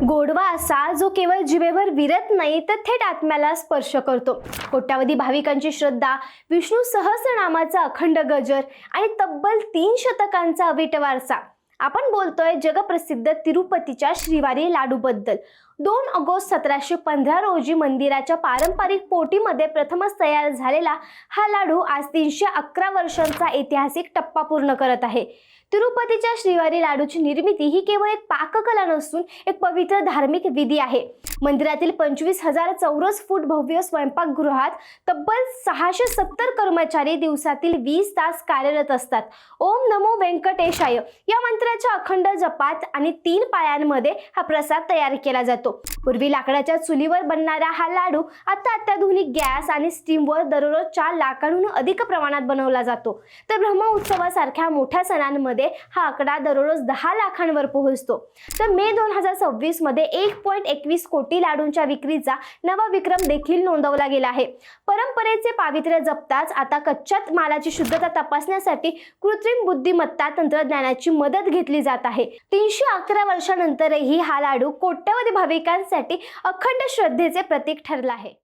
गोडवा असा जो केवळ जिभेवर विरत नाही तर थेट आत्म्याला स्पर्श करतो। कोट्यावधी भाविकांची श्रद्धा, विष्णू सहस्रनामाचा अखंड गजर आणि तब्बल 3 शतकांचा अवीट वारसा। आपण बोलतोय जगप्रसिद्ध तिरुपतीच्या श्रीवारी लाडूबद्दल। 2 ऑगस्ट 1715 रोजी मंदिराच्या पारंपरिक पोटीमध्ये प्रथमच तयार झालेला हा लाडू आज 311 वर्षांचा ऐतिहासिक टप्पा पूर्ण करत आहे। तिरुपतीच्या श्रीवारी लाडूची निर्मिती ही केवळ एक पाककला नसून एक पवित्र धार्मिक विधी आहे। मंदिरातील 25,000 चौरस फूट भव्य स्वयंपाकगृहात तब्बल 670 कर्मचारी दिवसातील 20 तास कार्यरत असतात। ओम नमो व्यंकटेशाय या मंत्राच्या अखंड जपात आणि 3 पायांमध्ये हा प्रसाद तयार केला जातो। पूर्वी लाकडाच्या चुलीवर बनणारा हा लाडू आता अत्याधुनिक गॅस आणि स्टीमवर दररोज 4 लाखांहून अधिक प्रमाणात बनवला जातो। तर ब्रह्मोत्सवासारख्या मोठ्या सणांमध्ये हा आकडा दररोज 10 लाखांवर पोहोचतो। तर मे 2026 मध्ये 1.21 कोटी लाडूंच्या विक्रीचा नवा विक्रम देखील नोंदवला गेला आहे। परंपरेचे पावित्र्य जपताच आता कच्च्या मालाची शुद्धता तपासण्यासाठी कृत्रिम बुद्धिमत्ता तंत्रज्ञानाची मदत घेतली जात आहे। 311 वर्षांनंतरही हा लाडू कोट्यवधी भाविकांसाठी अखंड श्रद्धेचे प्रतीक ठरला आहे।